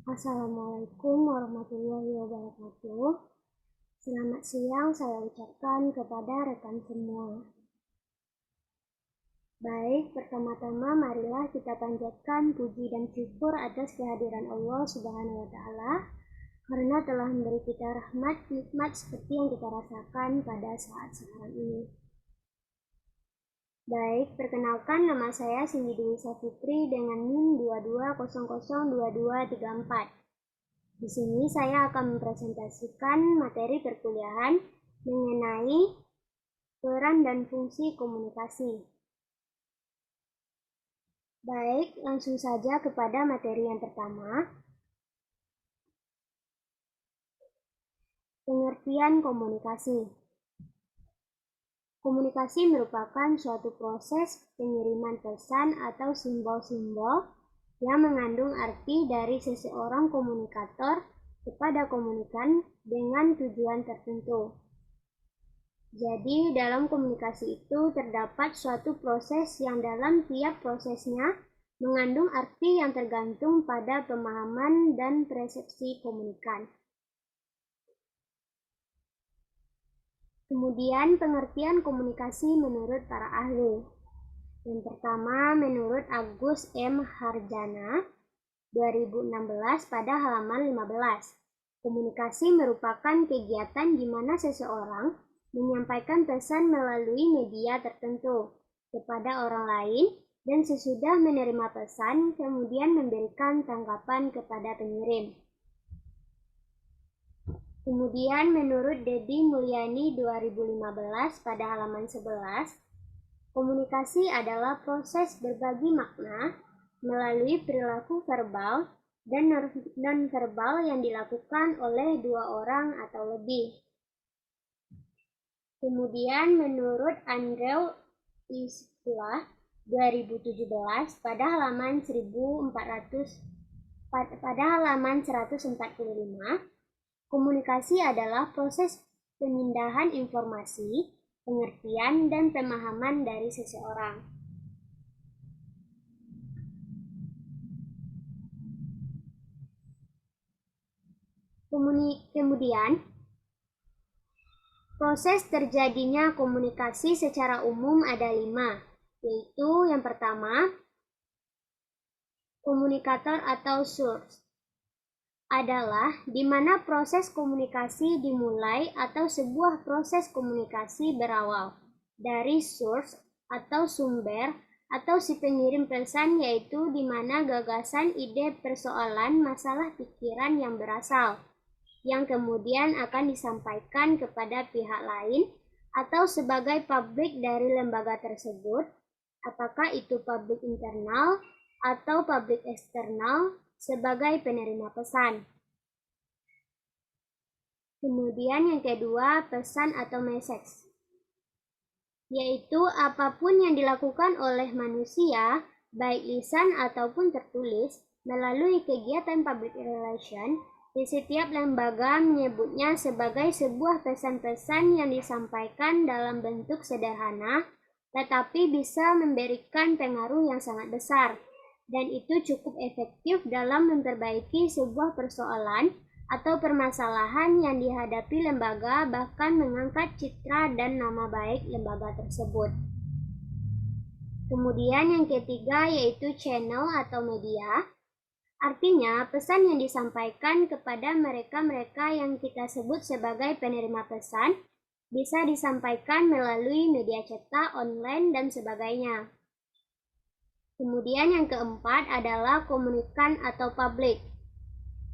Assalamualaikum warahmatullahi wabarakatuh. Selamat siang saya ucapkan kepada rekan semua. Baik, pertama-tama marilah kita panjatkan puji dan syukur atas kehadiran Allah Subhanahu wa Ta'ala, karena telah memberi kita rahmat nikmat seperti yang kita rasakan pada saat sekarang ini. Baik, perkenalkan nama saya Cindy Dwi Safitri dengan NIM 22002234. Di sini saya akan mempresentasikan materi perkuliahan mengenai peran dan fungsi komunikasi. Baik, langsung saja kepada materi yang pertama. Pengertian komunikasi. Komunikasi merupakan suatu proses pengiriman pesan atau simbol-simbol yang mengandung arti dari seseorang komunikator kepada komunikan dengan tujuan tertentu. Jadi, dalam komunikasi itu terdapat suatu proses yang dalam tiap prosesnya mengandung arti yang tergantung pada pemahaman dan persepsi komunikan. Kemudian, pengertian komunikasi menurut para ahli. Yang pertama, menurut Agus M. Harjana, 2016 pada halaman 15. Komunikasi merupakan kegiatan di mana seseorang menyampaikan pesan melalui media tertentu kepada orang lain dan sesudah menerima pesan kemudian memberikan tanggapan kepada pengirim. Kemudian menurut Dedi Mulyani 2015 pada halaman 11, komunikasi adalah proses berbagi makna melalui perilaku verbal dan non-verbal yang dilakukan oleh dua orang atau lebih. Kemudian menurut Andrew Iskula 2017 pada halaman 145, komunikasi adalah proses pemindahan informasi, pengertian, dan pemahaman dari seseorang. Kemudian, proses terjadinya komunikasi secara umum ada 5, yaitu yang pertama, komunikator atau source adalah di mana proses komunikasi dimulai atau sebuah proses komunikasi berawal dari source atau sumber atau si pengirim pesan, yaitu di mana gagasan, ide, persoalan, masalah pikiran yang berasal, yang kemudian akan disampaikan kepada pihak lain atau sebagai publik dari lembaga tersebut, apakah itu publik internal atau publik eksternal sebagai penerima pesan. Kemudian yang kedua, pesan atau message, yaitu apapun yang dilakukan oleh manusia, baik lisan ataupun tertulis, melalui kegiatan public relation, di setiap lembaga menyebutnya sebagai sebuah pesan-pesan yang disampaikan dalam bentuk sederhana, tetapi bisa memberikan pengaruh yang sangat besar, dan itu cukup efektif dalam memperbaiki sebuah persoalan atau permasalahan yang dihadapi lembaga, bahkan mengangkat citra dan nama baik lembaga tersebut. Kemudian yang ketiga yaitu channel atau media. Artinya, pesan yang disampaikan kepada mereka-mereka yang kita sebut sebagai penerima pesan bisa disampaikan melalui media cetak, online, dan sebagainya. Kemudian yang keempat adalah komunikan atau publik,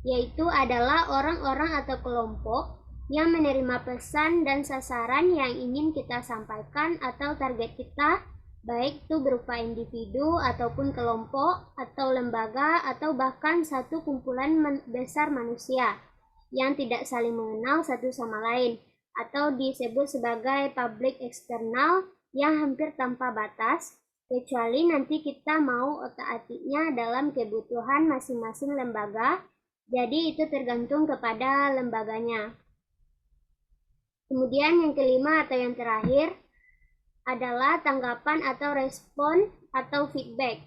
yaitu adalah orang-orang atau kelompok yang menerima pesan dan sasaran yang ingin kita sampaikan atau target kita, baik itu berupa individu ataupun kelompok atau lembaga atau bahkan satu kumpulan besar manusia yang tidak saling mengenal satu sama lain, atau disebut sebagai publik eksternal yang hampir tanpa batas, kecuali nanti kita mau otak-atiknya dalam kebutuhan masing-masing lembaga. Jadi itu tergantung kepada lembaganya. Kemudian yang kelima atau yang terakhir adalah tanggapan atau respon atau feedback.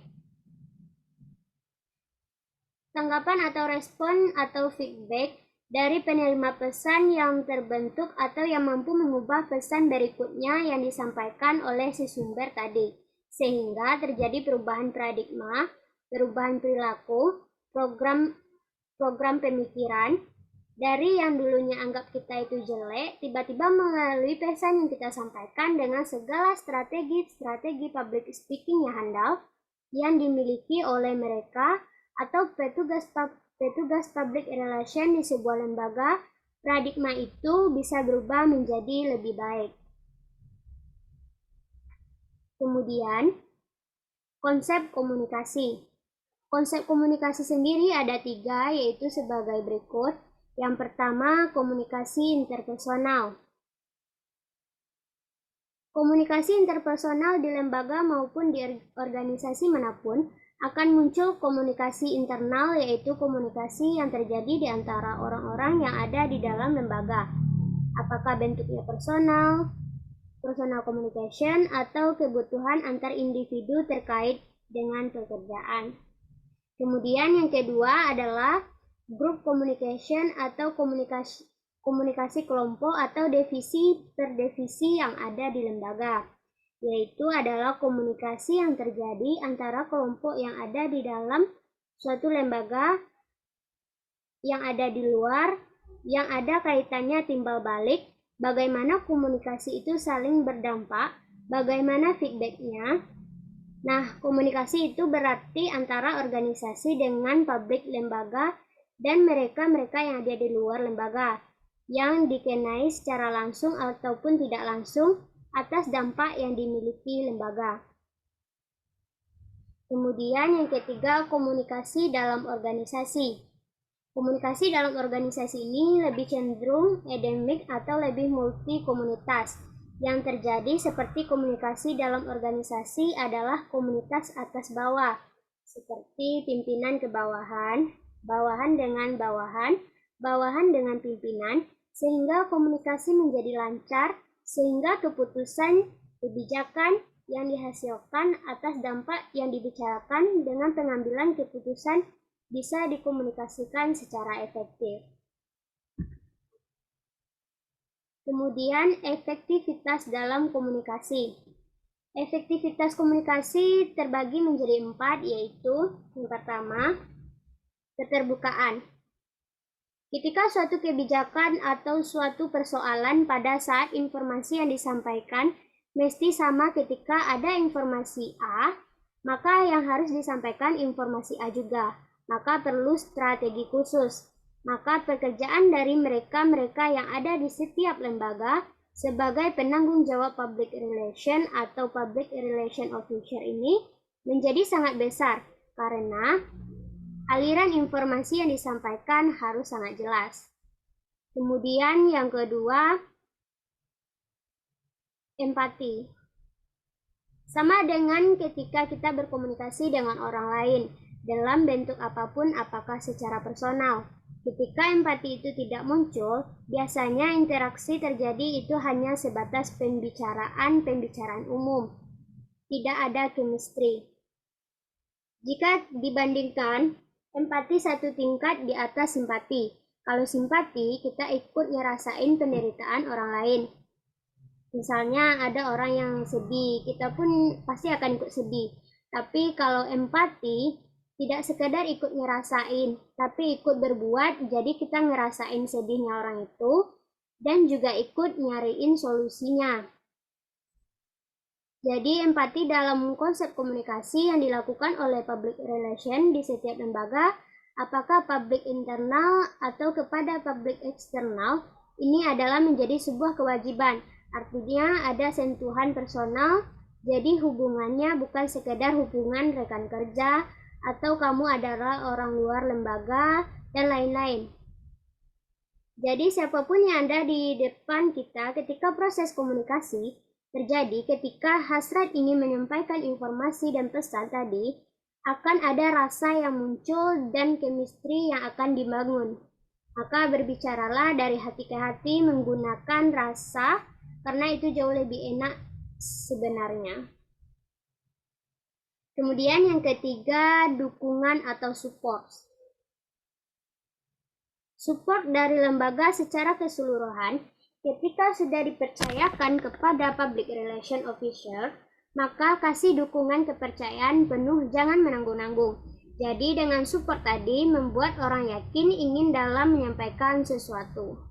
Tanggapan atau respon atau feedback dari penerima pesan yang terbentuk atau yang mampu mengubah pesan berikutnya yang disampaikan oleh si sumber tadi, sehingga terjadi perubahan paradigma, perubahan perilaku, program pemikiran, dari yang dulunya anggap kita itu jelek, tiba-tiba melalui pesan yang kita sampaikan dengan segala strategi public speaking yang handal yang dimiliki oleh mereka atau petugas public relation di sebuah lembaga, paradigma itu bisa berubah menjadi lebih baik. Kemudian, konsep komunikasi. Konsep komunikasi sendiri ada 3, yaitu sebagai berikut. Yang pertama, komunikasi interpersonal. Komunikasi interpersonal di lembaga maupun di organisasi manapun akan muncul komunikasi internal, yaitu komunikasi yang terjadi di antara orang-orang yang ada di dalam lembaga. Apakah bentuknya personal communication, atau kebutuhan antar individu terkait dengan pekerjaan. Kemudian yang kedua adalah group communication atau komunikasi kelompok atau divisi per divisi yang ada di lembaga, yaitu adalah komunikasi yang terjadi antara kelompok yang ada di dalam suatu lembaga yang ada di luar, yang ada kaitannya timbal balik, bagaimana komunikasi itu saling berdampak, bagaimana feedbacknya. Nah, komunikasi itu berarti antara organisasi dengan publik lembaga dan mereka-mereka yang ada di luar lembaga, yang dikenai secara langsung ataupun tidak langsung atas dampak yang dimiliki lembaga. Kemudian yang ketiga, komunikasi dalam organisasi. Komunikasi dalam organisasi ini lebih cenderung endemik atau lebih multi komunitas. Yang terjadi seperti komunikasi dalam organisasi adalah komunitas atas bawah, seperti pimpinan ke bawahan, bawahan dengan bawahan, bawahan dengan pimpinan, sehingga komunikasi menjadi lancar, sehingga keputusan kebijakan yang dihasilkan atas dampak yang dibicarakan dengan pengambilan keputusan bisa dikomunikasikan secara efektif. Kemudian, efektivitas dalam komunikasi. Efektivitas komunikasi terbagi menjadi 4, yaitu yang pertama, keterbukaan. Ketika suatu kebijakan atau suatu persoalan pada saat informasi yang disampaikan mesti sama ketika ada informasi A, maka yang harus disampaikan informasi A juga. Maka perlu strategi khusus. Maka pekerjaan dari mereka-mereka yang ada di setiap lembaga sebagai penanggung jawab public relation atau public relation officer ini menjadi sangat besar karena aliran informasi yang disampaikan harus sangat jelas. Kemudian yang kedua, empati. Sama dengan ketika kita berkomunikasi dengan orang lain dalam bentuk apapun, apakah secara personal. Ketika empati itu tidak muncul, biasanya interaksi terjadi itu hanya sebatas pembicaraan umum. Tidak ada chemistry. Jika dibandingkan, empati satu tingkat di atas simpati. Kalau simpati, kita ikut ngerasain penderitaan orang lain. Misalnya ada orang yang sedih, kita pun pasti akan ikut sedih. Tapi kalau empati, tidak sekedar ikut ngerasain, tapi ikut berbuat, jadi kita ngerasain sedihnya orang itu, dan juga ikut nyariin solusinya. Jadi empati dalam konsep komunikasi yang dilakukan oleh public relation di setiap lembaga, apakah public internal atau kepada public eksternal, ini adalah menjadi sebuah kewajiban. Artinya ada sentuhan personal, jadi hubungannya bukan sekedar hubungan rekan kerja, atau kamu adalah orang luar lembaga, dan lain-lain. Jadi siapapun yang ada di depan kita ketika proses komunikasi terjadi, ketika hasrat ingin menyampaikan informasi dan pesan tadi, akan ada rasa yang muncul dan chemistry yang akan dibangun. Maka berbicaralah dari hati ke hati menggunakan rasa, karena itu jauh lebih enak sebenarnya. Kemudian yang ketiga, dukungan atau support. Support dari lembaga secara keseluruhan, ketika sudah dipercayakan kepada public relation officer, maka kasih dukungan kepercayaan penuh, jangan menanggung-nanggung. Jadi dengan support tadi membuat orang yakin ingin dalam menyampaikan sesuatu.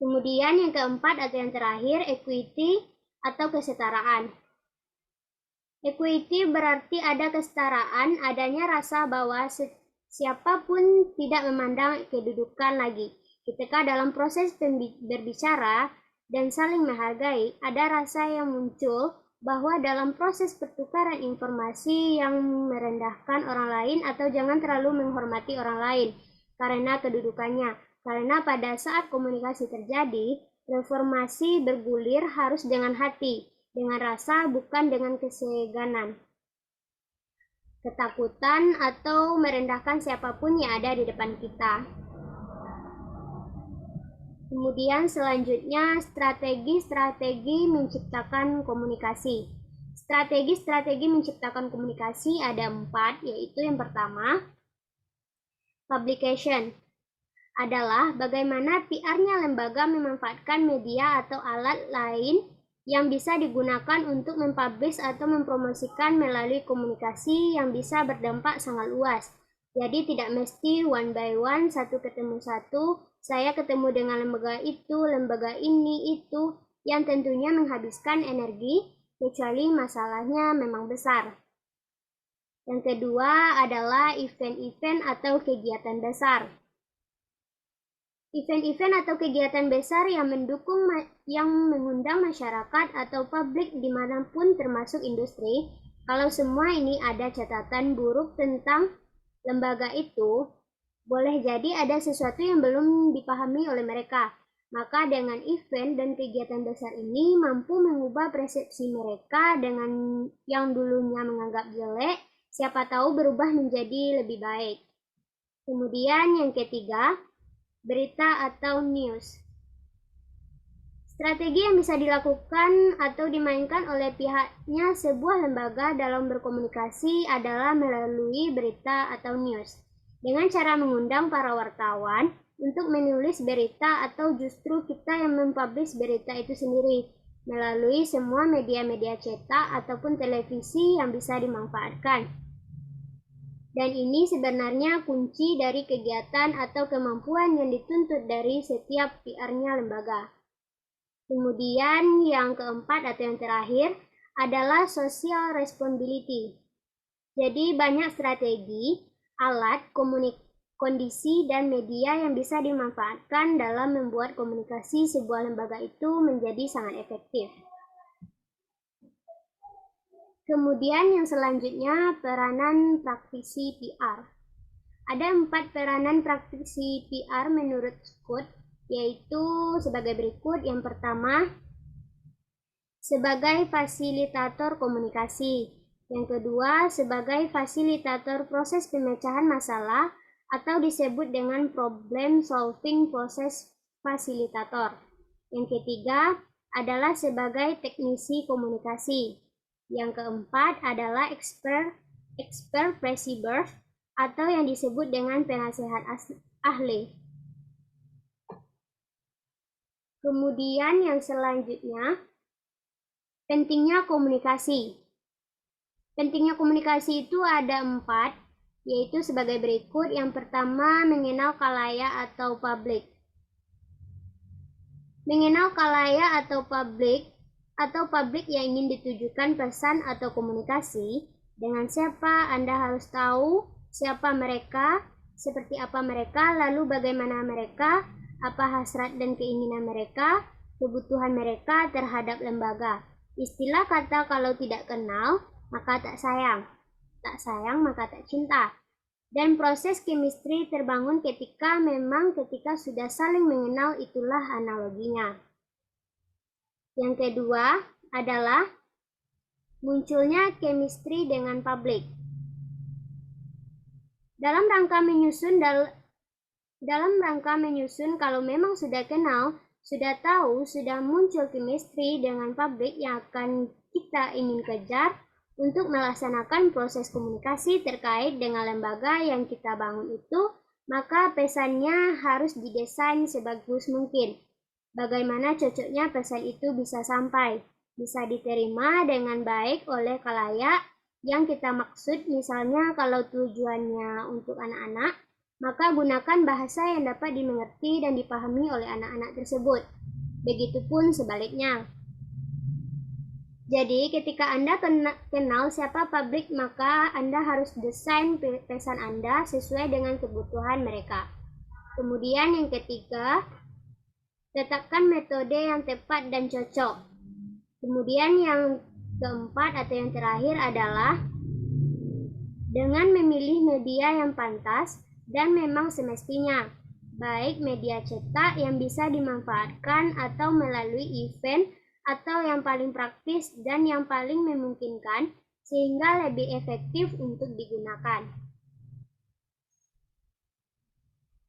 Kemudian yang keempat atau yang terakhir, equity atau kesetaraan. Equity berarti ada kesetaraan, adanya rasa bahwa siapapun tidak memandang kedudukan lagi. Ketika dalam proses berbicara dan saling menghargai, ada rasa yang muncul bahwa dalam proses pertukaran informasi yang merendahkan orang lain atau jangan terlalu menghormati orang lain karena kedudukannya. Karena pada saat komunikasi terjadi, reformasi bergulir harus dengan hati, dengan rasa, bukan dengan keseganan, ketakutan, atau merendahkan siapapun yang ada di depan kita. Kemudian selanjutnya strategi menciptakan komunikasi. Strategi menciptakan komunikasi ada 4, yaitu yang pertama, publication. Adalah bagaimana PR-nya lembaga memanfaatkan media atau alat lain yang bisa digunakan untuk mempublish atau mempromosikan melalui komunikasi yang bisa berdampak sangat luas. Jadi tidak mesti one by one, satu ketemu satu, saya ketemu dengan lembaga itu, lembaga ini, itu, yang tentunya menghabiskan energi, kecuali masalahnya memang besar. Yang kedua adalah event-event atau kegiatan besar. Event-event atau kegiatan besar yang mengundang masyarakat atau publik dimanapun termasuk industri. Kalau semua ini ada catatan buruk tentang lembaga itu, boleh jadi ada sesuatu yang belum dipahami oleh mereka. Maka dengan event dan kegiatan besar ini mampu mengubah persepsi mereka dengan yang dulunya menganggap jelek, siapa tahu berubah menjadi lebih baik. Kemudian yang ketiga, berita atau news. Strategi yang bisa dilakukan atau dimainkan oleh pihaknya sebuah lembaga dalam berkomunikasi adalah melalui berita atau news. Dengan cara mengundang para wartawan untuk menulis berita atau justru kita yang mempublish berita itu sendiri melalui semua media-media cetak ataupun televisi yang bisa dimanfaatkan. Dan ini sebenarnya kunci dari kegiatan atau kemampuan yang dituntut dari setiap PR-nya lembaga. Kemudian yang keempat atau yang terakhir adalah social responsibility. Jadi banyak strategi, alat, kondisi, dan media yang bisa dimanfaatkan dalam membuat komunikasi sebuah lembaga itu menjadi sangat efektif. Kemudian yang selanjutnya, peranan praktisi PR. Ada 4 peranan praktisi PR menurut Scott, yaitu sebagai berikut. Yang pertama, sebagai fasilitator komunikasi. Yang kedua, sebagai fasilitator proses pemecahan masalah atau disebut dengan problem solving process facilitator. Yang ketiga adalah sebagai teknisi komunikasi. Yang keempat adalah expert receiver atau yang disebut dengan penasehat ahli. Kemudian yang selanjutnya, pentingnya komunikasi. Pentingnya komunikasi itu ada 4, yaitu sebagai berikut. Yang pertama, mengenal khalayak atau publik. Mengenal khalayak atau publik yang ingin ditujukan pesan atau komunikasi. Dengan siapa Anda harus tahu siapa mereka, seperti apa mereka, lalu bagaimana mereka, apa hasrat dan keinginan mereka, kebutuhan mereka terhadap lembaga. Istilah kata kalau tidak kenal, maka tak sayang maka tak cinta. Dan proses chemistry terbangun ketika sudah saling mengenal, itulah analoginya. Yang kedua adalah munculnya chemistry dengan publik. Dalam rangka menyusun kalau memang sudah kenal, sudah tahu, sudah muncul chemistry dengan publik yang akan kita ingin kejar untuk melaksanakan proses komunikasi terkait dengan lembaga yang kita bangun itu, maka pesannya harus didesain sebagus mungkin. Bagaimana cocoknya pesan itu bisa sampai, bisa diterima dengan baik oleh khalayak yang kita maksud. Misalnya kalau tujuannya untuk anak-anak, maka gunakan bahasa yang dapat dimengerti dan dipahami oleh anak-anak tersebut. Begitupun sebaliknya. Jadi ketika Anda kenal siapa publik, maka Anda harus desain pesan Anda sesuai dengan kebutuhan mereka. Kemudian yang ketiga, tetapkan metode yang tepat dan cocok. Kemudian yang keempat atau yang terakhir adalah dengan memilih media yang pantas dan memang semestinya, baik media cetak yang bisa dimanfaatkan atau melalui event, atau yang paling praktis dan yang paling memungkinkan sehingga lebih efektif untuk digunakan.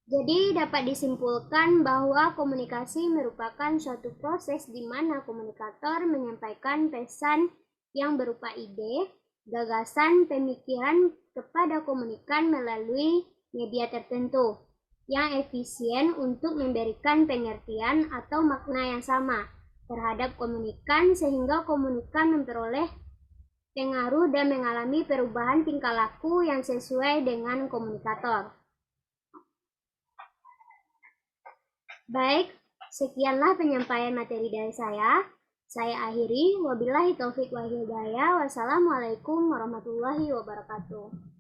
Jadi dapat disimpulkan bahwa komunikasi merupakan suatu proses di mana komunikator menyampaikan pesan yang berupa ide, gagasan, pemikiran kepada komunikan melalui media tertentu yang efisien untuk memberikan pengertian atau makna yang sama terhadap komunikan sehingga komunikan memperoleh pengaruh dan mengalami perubahan tingkah laku yang sesuai dengan komunikator. Baik, sekianlah penyampaian materi dari saya. Saya akhiri, wabillahi taufik wal hidayah. Wassalamualaikum warahmatullahi wabarakatuh.